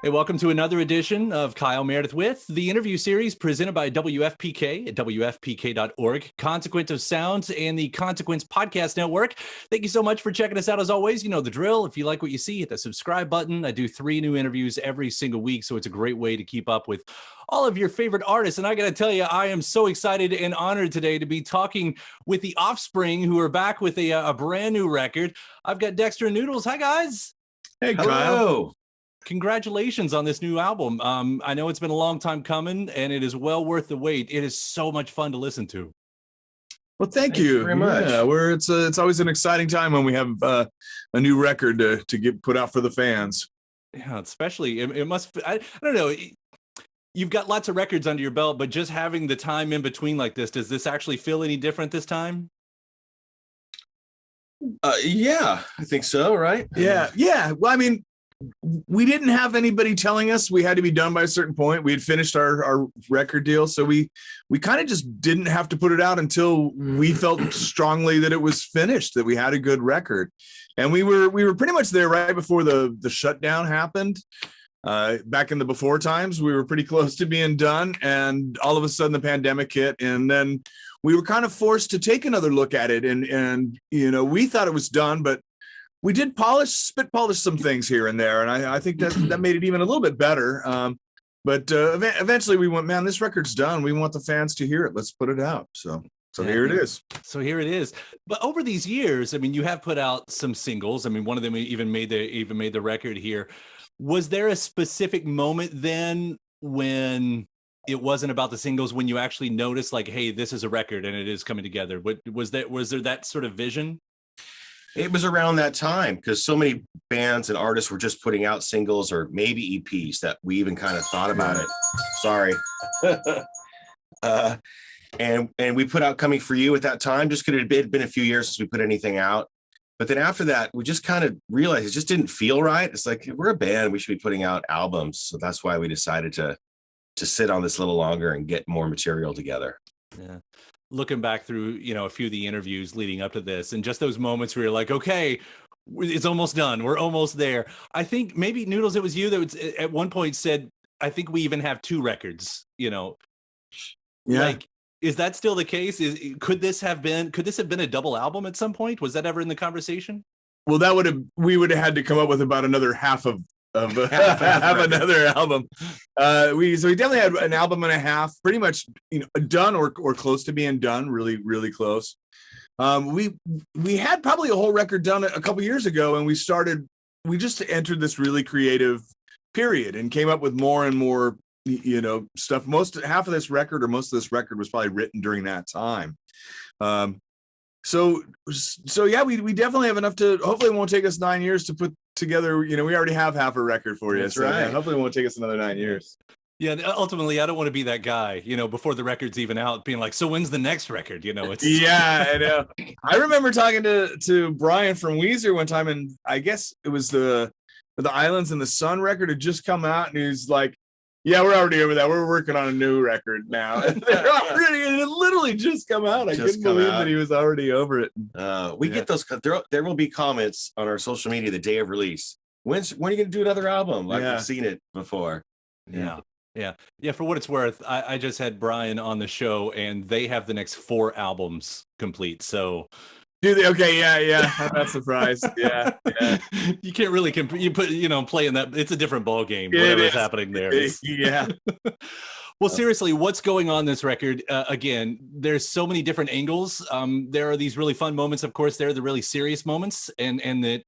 Hey, welcome to another edition of Kyle Meredith with the interview series presented by WFPK at WFPK.org, Consequence of Sounds, and the Consequence Podcast Network. Thank you so much for checking us out. As always, you know the drill. If you like what you see, hit the subscribe button. I do 3 new interviews every single week, so it's a great way to keep up with all of your favorite artists. And I got to tell you, I am so excited and honored today to be talking with the Offspring, who are back with a brand new record. I've got Dexter and Noodles. Hi, guys. Hey, Hello. Kyle. Congratulations on this new album. I know it's been a long time coming, and it is well worth the wait. It is so much fun to listen to. Well, thank Thank you you very much. Yeah, it's always an exciting time when we have a new record to get put out for the fans. Yeah, especially it must. I don't know. You've got lots of records under your belt, but just having the time in between like this, does this actually feel any different this time? Yeah, I think so, right? Yeah. Well, I mean, we didn't have anybody telling us we had to be done by a certain point. We had finished our record deal, so we kind of just didn't have to put it out until we felt strongly that it was finished, that we had a good record. And we were pretty much there right before the shutdown happened. Back in the before times, we were pretty close to being done, and all of a sudden the pandemic hit, and then we were kind of forced to take another look at it. And you know, we thought it was done, but we did spit polish some things here and there, and I think that made it even a little bit better. But eventually we went, man, this record's done. We want the fans to hear it. Let's put it out. So here it is. So here it is. But over these years, I mean, you have put out some singles. I mean, one of them even made the record here. Was there a specific moment then when it wasn't about the singles, when you actually noticed, like, hey, this is a record and it is coming together? Was there that sort of vision? It was around that time because so many bands and artists were just putting out singles or maybe EPs that we even kind of thought about it. Sorry. And we put out Coming For You at that time, just because it had been a few years since we put anything out. But then after that, we just kind of realized it just didn't feel right. It's like, we're a band, we should be putting out albums. So that's why we decided to sit on this a little longer and get more material together. Yeah. Looking back through, you know, a few of the interviews leading up to this, and just those moments where you're like, okay, it's almost done. We're almost there. I think maybe Noodles, it was you that was, at one point said, I think we even have 2 records, you know. Yeah. Like, is that still the case? Could this have been a double album at some point? Was that ever in the conversation? Well, we would have had to come up with about another half of another album. We definitely had an album and a half, pretty much, you know, done or close to being done, really, really close. We had probably a whole record done a couple years ago, and we just entered this really creative period and came up with more and more, you know, stuff. Most of this record was probably written during that time. So yeah, we definitely have enough to, hopefully it won't take us 9 years to put together. You know, we already have half a record for you. That's so right. Yeah, hopefully it won't take us another 9 years. Yeah, ultimately, I don't want to be that guy, you know, before the record's even out, being like, so when's the next record? You know, it's Yeah, I know. I remember talking to Brian from Weezer one time, and I guess it was the Islands in the Sun record had just come out, and he was like, yeah, we're already over that. We're working on a new record now. And it literally just come out. I couldn't believe that he was already over it. We get those. There will be comments on our social media the day of release. When are you going to do another album? Like, we've seen it before. Yeah. For what it's worth, I just had Brian on the show, and they have the next 4 albums complete. So. Do they? Okay, yeah. I'm not surprised. Yeah. You can't really play in that. It's a different ball game. Whatever's happening there. Yeah. Well, seriously, what's going on this record? Again, there's so many different angles. There are these really fun moments. Of course, there are the really serious moments, and the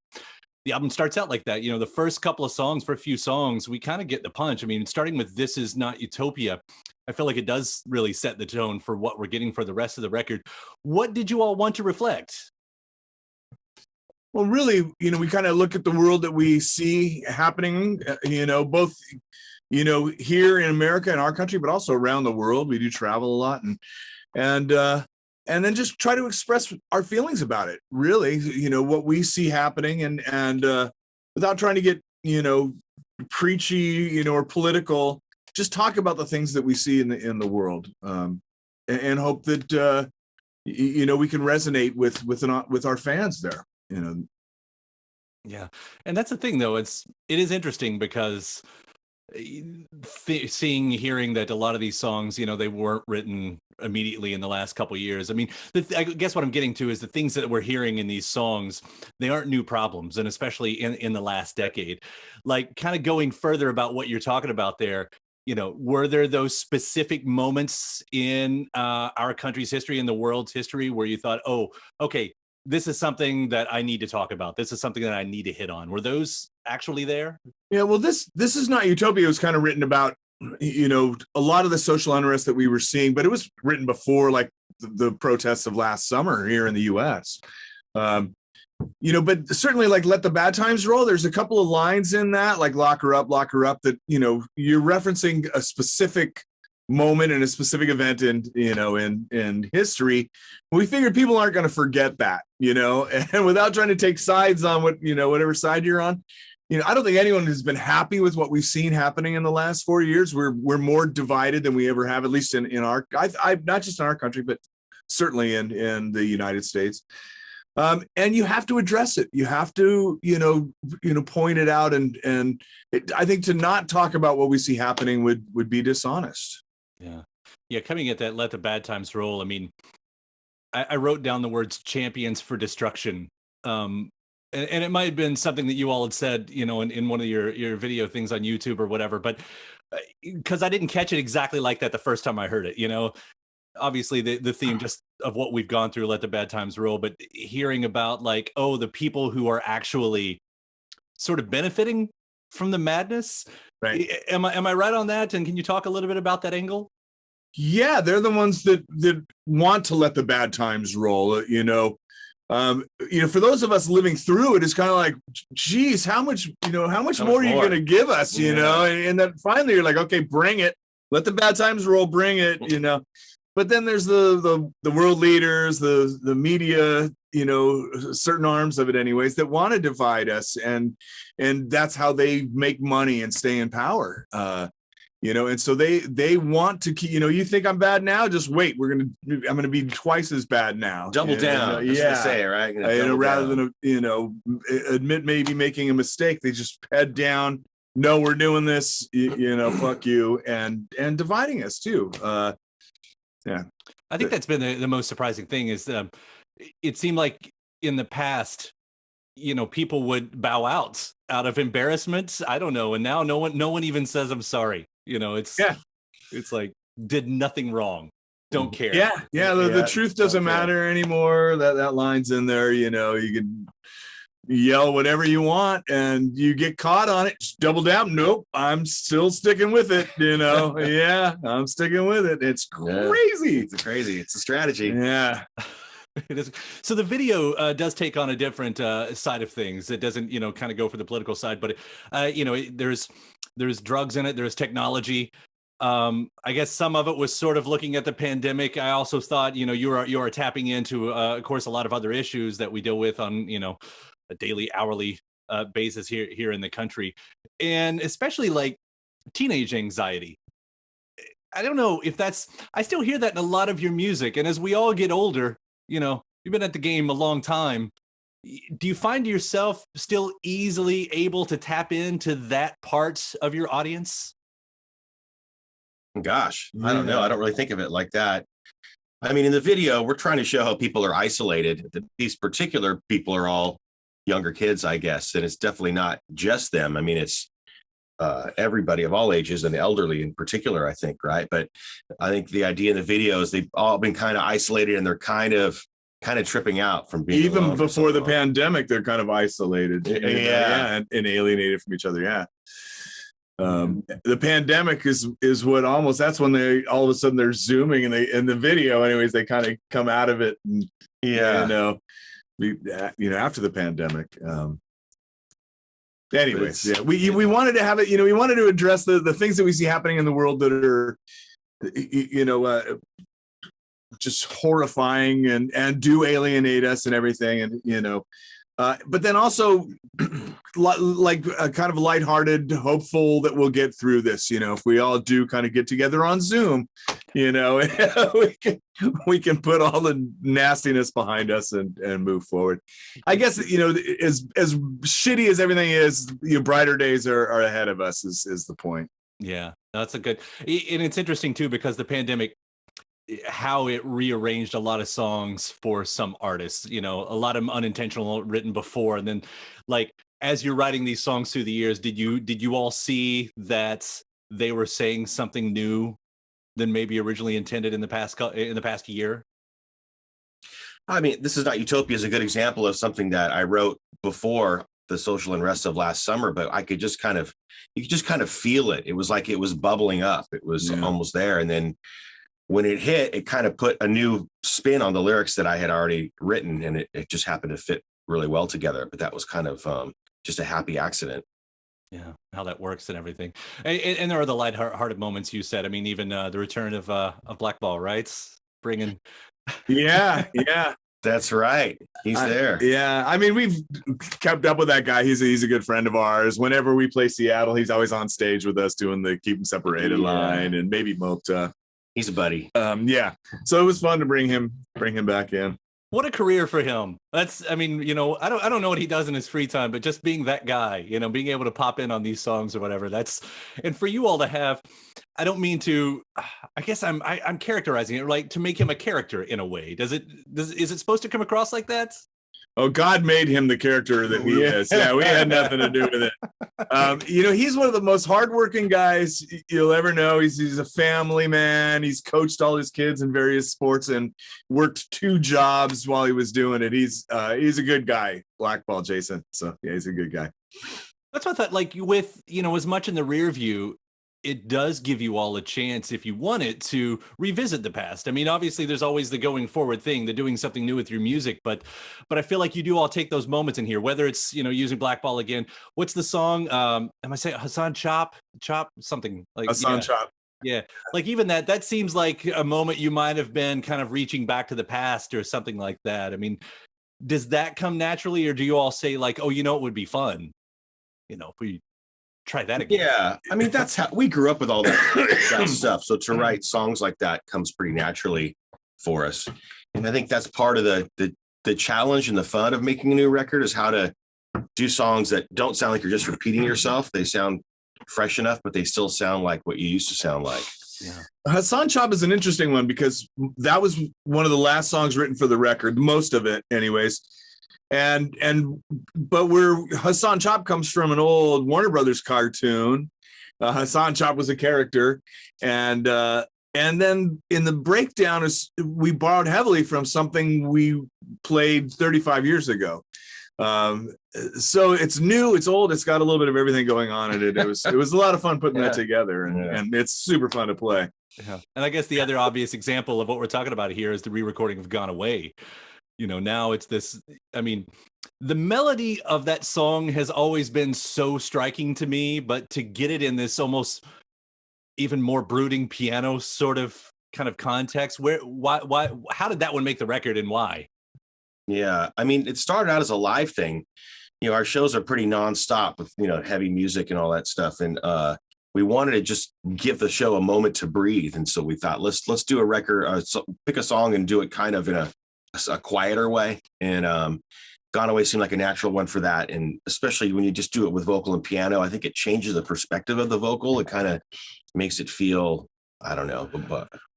album starts out like that. You know, the first couple of songs, for a few songs, we kind of get the punch. I mean, starting with This Is Not Utopia, I feel like it does really set the tone for what we're getting for the rest of the record. What did you all want to reflect? Well, really, you know, we kind of look at the world that we see happening, you know, both, you know, here in America, in our country, but also around the world. We do travel a lot, and then just try to express our feelings about it. Really, you know, what we see happening, and without trying to get, you know, preachy, you know, or political. Just talk about the things that we see in the world, and hope that you know, we can resonate with our fans there. You know. Yeah, and that's the thing, though. It is interesting because hearing that a lot of these songs, they weren't written immediately in the last couple of years. I mean, I guess what I'm getting to is the things that we're hearing in these songs, they aren't new problems, and especially in the last decade. Like, kind of going further about what you're talking about there, were there those specific moments in our country's history, in the world's history, where you thought, oh, okay, this is something that I need to talk about. This is something that I need to hit on. Were those actually there? Yeah, well, this is not Utopia. It was kind of written about, a lot of the social unrest that we were seeing, but it was written before, like, the protests of last summer here in the U.S. But certainly, like, Let the Bad Times Roll, there's a couple of lines in that, like lock her up, that, you're referencing a specific moment and a specific event in history. We figured people aren't going to forget that, and without trying to take sides on whatever side you're on, I don't think anyone has been happy with what we've seen happening in the last 4 years. We're more divided than we ever have, at least in our, I've not just in our country, but certainly in the United States. And you have to address it. You have to, point it out. And I think to not talk about what we see happening would be dishonest. Yeah. Yeah. Coming at that, Let the Bad Times Roll. I mean, I wrote down the words champions for destruction. And it might have been something that you all had said, in one of your video things on YouTube or whatever, but because I didn't catch it exactly like that the first time I heard it, obviously the theme just of what we've gone through, Let the Bad Times Roll, but hearing about, like, oh, the people who are actually sort of benefiting from the madness. Right. Am I right on that? And can you talk a little bit about that angle? Yeah, they're the ones that want to let the bad times roll, for those of us living through it, it's kind of like, geez, how much more are you going to give us, and then finally you're like, okay, bring it. Let the bad times roll, bring it, But then there's the world leaders, the media, certain arms of it anyways, that want to divide us, and that's how they make money and stay in power. And so they want to keep, you think I'm bad now, just wait, I'm gonna be twice as bad now. Double down. That's what they say, right? Rather than admit maybe making a mistake, they just head down. No, we're doing this, fuck you, and dividing us too. Yeah, I think that's been the most surprising thing is it seemed like in the past, people would bow out of embarrassment. I don't know, and now no one even says I'm sorry. It's like, did nothing wrong, don't care. The truth doesn't matter anymore. That line's in there. You can yell whatever you want and you get caught on it, just double down. Nope, I'm still sticking with it. I'm sticking with it. It's crazy. It's a strategy. Yeah. It is. So the video does take on a different side of things. It doesn't, kind of go for the political side, but there's drugs in it. There's technology. I guess some of it was sort of looking at the pandemic. I also thought, you are tapping into, of course, a lot of other issues that we deal with on, a daily, hourly basis here in the country, and especially like teenage anxiety. I don't know if I still hear that in a lot of your music. And as we all get older, you've been at the game a long time. Do you find yourself still easily able to tap into that part of your audience? Gosh, I don't know. I don't really think of it like that. I mean, in the video, we're trying to show how people are isolated. These particular people are all younger kids, I guess, and it's definitely not just them. I mean, it's everybody of all ages and the elderly in particular, I think, right? But I think the idea in the video is they've all been kind of isolated and they're kind of tripping out from being even before the pandemic. They're kind of isolated, and alienated from each other. Yeah. The pandemic is what almost, that's when they all of a sudden they're zooming and in the video anyways, they kind of come out of it and after the pandemic. Anyways, we wanted to have it, we wanted to address the things that we see happening in the world that are just horrifying and do alienate us and everything, and but then also like a kind of lighthearted, hopeful that we'll get through this. If we all do kind of get together on Zoom, we can put all the nastiness behind us and move forward. I guess as shitty as everything is, brighter days are ahead of us is the point. Yeah, that's a good, and it's interesting too because the pandemic, how it rearranged a lot of songs for some artists. You know, a lot of them unintentional, written before, and then like as you're writing these songs through the years, did you all see that they were saying something new than maybe originally intended in the past year? I mean, This Is Not Utopia is a good example of something that I wrote before the social unrest of last summer, but I could just kind of, you could just kind of feel it. It was like it was bubbling up. It was almost there. And then when it hit, it kind of put a new spin on the lyrics that I had already written. And it just happened to fit really well together. But that was kind of just a happy accident. Yeah, how that works and everything. And there are the lighthearted moments you said. I mean, even the return of Blackball, right? Bringing. Yeah, yeah. That's right. He's there. Yeah, I mean, we've kept up with that guy. He's a good friend of ours. Whenever we play Seattle, he's always on stage with us doing the Keep 'Em Separated line, and maybe Mopta. He's a buddy. Yeah. So it was fun to bring him back in. What a career for him. I mean, you know, I don't know what he does in his free time, but just being that guy, you know, being able to pop in on these songs or whatever, and for you all to have, I don't mean to, I guess I'm characterizing it like to make him a character in a way. Is it supposed to come across like that? Oh, God made him the character that he is. Yeah, we had nothing to do with it. You know, he's one of the most hardworking guys you'll ever know. He's a family man. He's coached all his kids in various sports and worked 2 jobs while he was doing it. He's a good guy, Blackball Jason. So yeah, he's a good guy. That's what I thought. Like with, you know, as much in the rear view, it does give you all a chance, if you want it, to revisit the past. I mean, obviously there's always the going forward thing, the doing something new with your music, but I feel like you do all take those moments in here, whether it's, you know, using Blackball again. What's the song? Am I saying Hassan Chop something like Hassan Chop? Yeah. Like even that seems like a moment you might have been kind of reaching back to the past or something like that. I mean, does that come naturally, or do you all say like, oh, you know, it would be fun, you know, if we try that again? Yeah, I mean, that's how we grew up with all that stuff. So to write songs like that comes pretty naturally for us. And I think that's part of the challenge and the fun of making a new record is how to do songs that don't sound like you're just repeating yourself. They sound fresh enough, but they still sound like what you used to sound like. Yeah. Hassan Chop is an interesting one because that was one of the last songs written for the record, most of it anyways. But where Hassan Chop comes from an old Warner Brothers cartoon. Hassan Chop was a character, and then in the breakdown we borrowed heavily from something we played 35 years ago. So it's new, it's old, it's got a little bit of everything going on in it. It was a lot of fun putting that together, and it's super fun to play. Yeah. And I guess the other obvious example of what we're talking about here is the re-recording of Gone Away. You know, now it's this, I mean, the melody of that song has always been so striking to me, but to get it in this almost even more brooding piano sort of kind of context, why, how did that one make the record and why? Yeah, I mean, it started out as a live thing. You know, our shows are pretty nonstop with, you know, heavy music and all that stuff. And we wanted to just give the show a moment to breathe. And so we thought, let's do a record, pick a song and do it kind of in a quieter way. And Gone Away seemed like a natural one for that. And especially when you just do it with vocal and piano, I think it changes the perspective of the vocal. It kind of makes it feel, I don't know.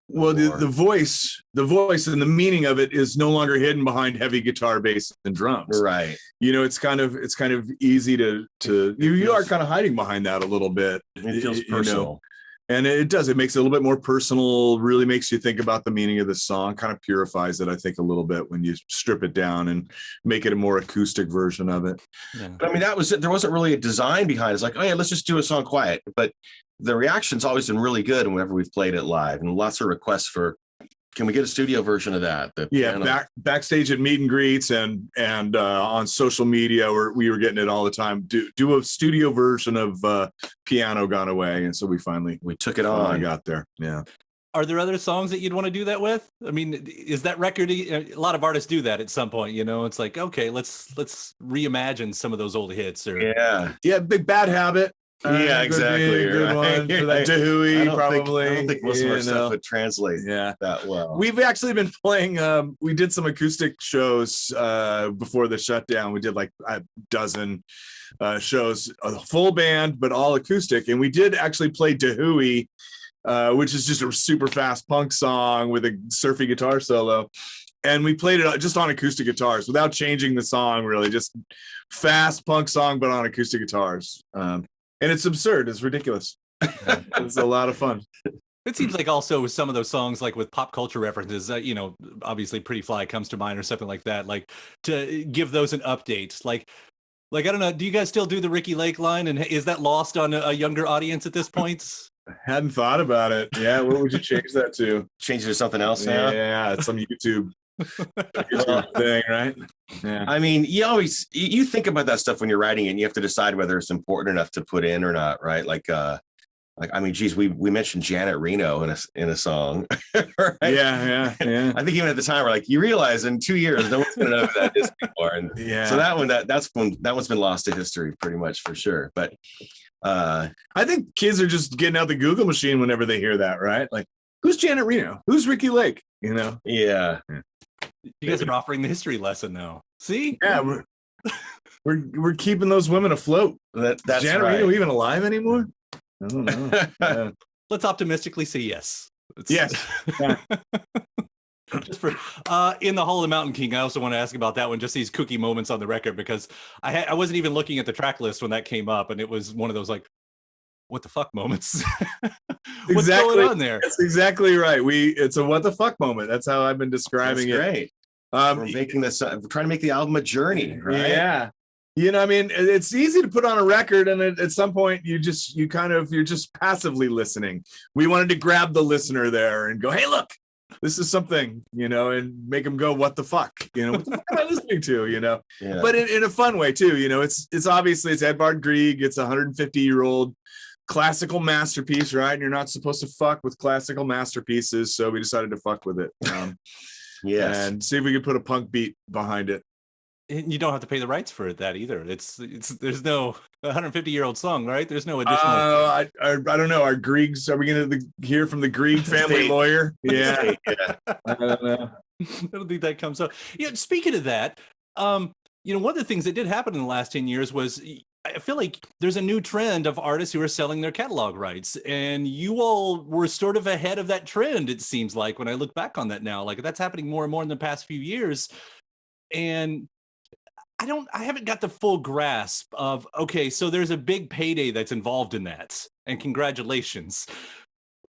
Well, the voice and the meaning of it is no longer hidden behind heavy guitar, bass, and drums. Right. You know, it's kind of easy to you are kind of hiding behind that a little bit. It feels personal. You know? And it does. It makes it a little bit more personal, really makes you think about the meaning of the song, kind of purifies it, I think, a little bit when you strip it down and make it a more acoustic version of it. Yeah. But I mean, that was it. There wasn't really a design behind it. It's like, oh yeah, let's just do a song quiet. But the reaction's always been really good whenever we've played it live, and lots of requests for, can we get a studio version of that? Backstage at meet and greets and on social media, we were getting it all the time. Do a studio version of Piano Gone Away, and so we took it on. Got there. Yeah. Are there other songs that you'd want to do that with? I mean, is that record? A lot of artists do that at some point. You know, it's like, okay, let's reimagine some of those old hits. Or yeah, Big Bad Habit. Yeah, would be exactly. a good one for that I Dewey, don't probably. I don't think most of our you stuff know. would translate Yeah. that well. We've actually been playing. We did some acoustic shows before the shutdown. We did like a dozen shows, a full band, but all acoustic. And we did actually play Dewey, which is just a super fast punk song with a surfy guitar solo. And we played it just on acoustic guitars without changing the song, really. Just fast punk song, but on acoustic guitars. And it's absurd. It's ridiculous. It's a lot of fun. It seems like also some of those songs, like with pop culture references, obviously Pretty Fly comes to mind or something like that, like to give those an update. Like I don't know, do you guys still do the Ricky Lake line? And is that lost on a younger audience at this point? I hadn't thought about it. Yeah, what would you change that to? Change it to something else now? Yeah, it's some YouTube thing, right? Yeah. I mean, you think about that stuff when you're writing it, and you have to decide whether it's important enough to put in or not, right? Like I mean, geez, we mentioned Janet Reno in a song. Right? Yeah. I think even at the time, we're like, you realize in 2 years, no one's gonna know who that is anymore. And so that one's been lost to history pretty much for sure. But I think kids are just getting out the Google machine whenever they hear that, right? Like, who's Janet Reno? Who's Ricky Lake? You know? Yeah. You guys are offering the history lesson now. See? Yeah, we're keeping those women afloat. That's Janet right. Reno even alive anymore? I don't know. Yeah. Let's optimistically say yes. Yes. Yeah. Just for in the Hall of the Mountain King, I also want to ask about that one. Just these kooky moments on the record, because I wasn't even looking at the track list when that came up, and it was one of those like, what the fuck moments. What's going on there? That's exactly right. It's a what the fuck moment. That's how I've been describing it. Great. We're making this. We're trying to make the album a journey, right? Yeah. I mean, it's easy to put on a record, and at some point, you're just passively listening. We wanted to grab the listener there and go, "Hey, look, this is something," and make them go, "What the fuck?" What the fuck am I listening to? Yeah. But in a fun way too. It's obviously it's Edvard Grieg. It's a 150-year-old classical masterpiece, right? And you're not supposed to fuck with classical masterpieces, so we decided to fuck with it. Yes, and see if we could put a punk beat behind it. And you don't have to pay the rights for that either. It's there's no 150-year-old song, right? There's no additional. I don't know. Are we going to hear from the Grieg family lawyer? Yeah. I don't know. I don't think that comes up. Speaking of that, one of the things that did happen in the last 10 years was I feel like there's a new trend of artists who are selling their catalog rights, and you all were sort of ahead of that trend. It seems like when I look back on that now, like that's happening more and more in the past few years, and I haven't got the full grasp of, okay, so there's a big payday that's involved in that, and congratulations.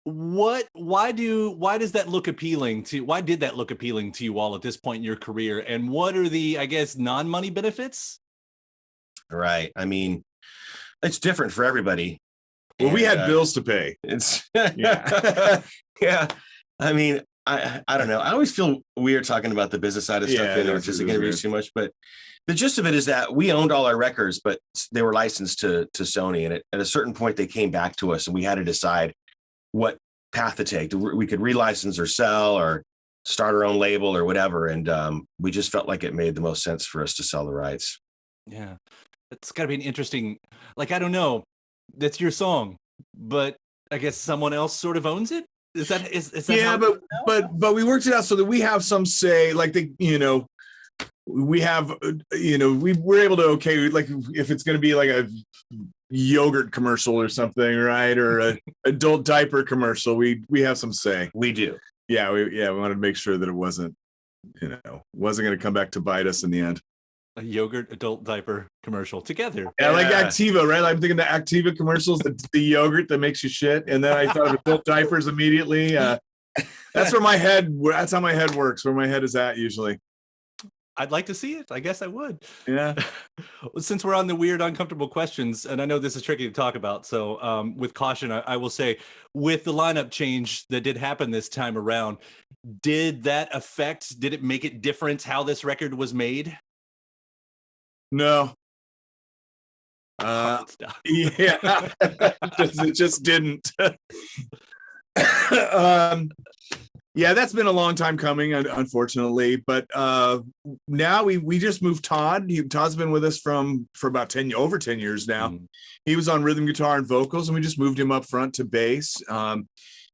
Why does that look appealing to, why did that look appealing to you all at this point in your career? And what are the, I guess, non-money benefits? Right. I mean, it's different for everybody. Well, we had bills to pay. It's yeah. I mean, I don't know. I always feel weird talking about the business side of stuff, it's just going to be too much. But the gist of it is that we owned all our records, but they were licensed to Sony. And at a certain point, they came back to us, and we had to decide what path to take. We could relicense or sell or start our own label or whatever. And we just felt like it made the most sense for us to sell the rights. Yeah, it's got to be an interesting. Like, I don't know. That's your song, but I guess someone else sort of owns it. Is that yeah, but we worked it out so that we have some say, like we have, we're able to, like if it's going to be like a yogurt commercial or something, right? Or a adult diaper commercial, we have some say. We do. Yeah. We wanted to make sure that it wasn't going to come back to bite us in the end. A yogurt adult diaper commercial together. Yeah, like Activa, right? I'm thinking the Activa commercials, the yogurt that makes you shit. And then I thought of adult diapers immediately. That's how my head works, where my head is at usually. I'd like to see it. I guess I would. Yeah. Since we're on the weird, uncomfortable questions, and I know this is tricky to talk about, so with caution, I will say, with the lineup change that did happen this time around, did it make it different how this record was made? No. Yeah. It just didn't. Yeah, that's been a long time coming, unfortunately. But now we just moved Todd. Todd's been with us for about over 10 years now. Mm. He was on rhythm guitar and vocals, and we just moved him up front to bass.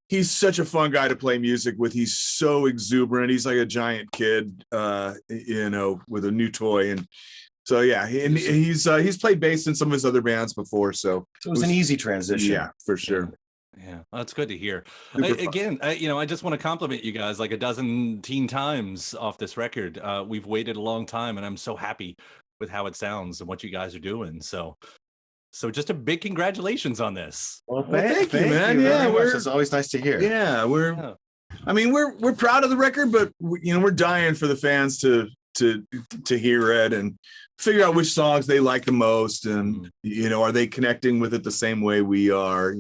He's such a fun guy to play music with. He's so exuberant. He's like a giant kid, with a new toy. And so, yeah, he's played bass in some of his other bands before. So it was an easy transition. Yeah, for sure. Yeah, well, that's good to hear. I just want to compliment you guys like a dozen times off this record. We've waited a long time, and I'm so happy with how it sounds and what you guys are doing. So just a big congratulations on this. Well, thank you, man. Yeah, it's always nice to hear. Yeah, we're proud of the record, but we're dying for the fans to hear it and figure out which songs they like the most, and are they connecting with it the same way we are?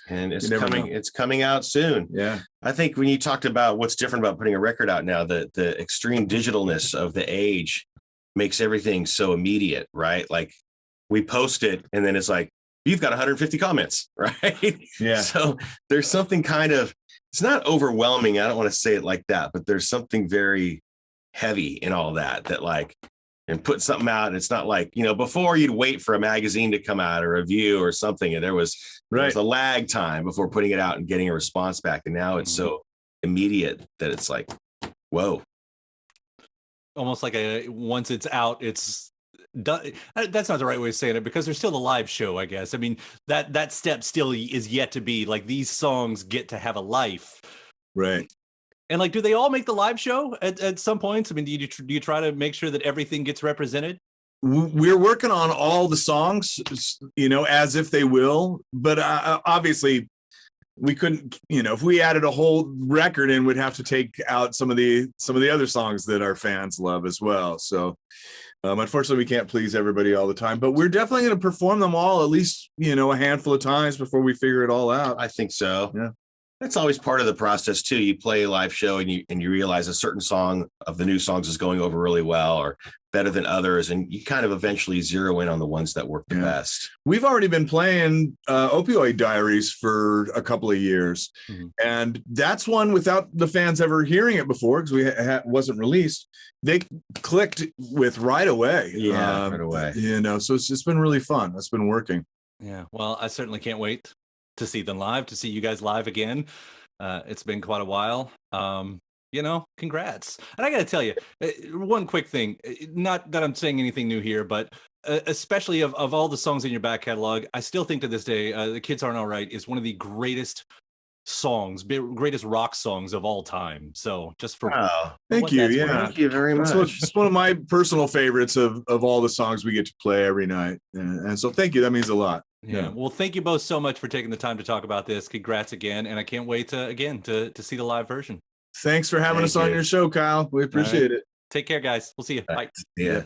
And it's coming out soon. Yeah. I think when you talked about what's different about putting a record out now, the extreme digitalness of the age makes everything so immediate, right? Like we post it and then it's like, you've got 150 comments, right? Yeah. So there's something it's not overwhelming. I don't want to say it like that, but there's something very heavy in all that like, and put something out. And it's not like, before you'd wait for a magazine to come out or a review or something. And there was a lag time before putting it out and getting a response back. And now it's so immediate that it's like, whoa. Almost like once it's out, it's done. That's not the right way of saying it, because there's still the live show, I guess. I mean, that step still is yet to be, like, these songs get to have a life. Right. And like, do they all make the live show at some points? I mean, do you try to make sure that everything gets represented? We're working on all the songs, as if they will. But obviously, we couldn't. If we added a whole record in, we'd have to take out some of the other songs that our fans love as well. So, unfortunately, we can't please everybody all the time. But we're definitely going to perform them all at least a handful of times before we figure it all out. I think so. Yeah. That's always part of the process too. You play a live show and you realize a certain song of the new songs is going over really well or better than others, and you kind of eventually zero in on the ones that work the best. We've already been playing Opioid Diaries for a couple of years, and that's one without the fans ever hearing it before, because wasn't released. They clicked with right away. Yeah, right away. So it's been really fun. It's been working. Yeah. Well, I certainly can't wait to see them live, to see you guys live again. It's been quite a while. Congrats. And I got to tell you, one quick thing, not that I'm saying anything new here, but especially of all the songs in your back catalog, I still think to this day, The Kids Aren't All Right is one of the greatest rock songs of all time. So just for thank you. Yeah, thank you very much. It's one of my personal favorites of all the songs we get to play every night, and so thank you. That means a lot. Yeah. Well, thank you both so much for taking the time to talk about this. Congrats again, and I can't wait to see the live version. Thanks for having us on your show, Kyle. We appreciate it. Take care, guys. We'll see you. Bye. Yeah.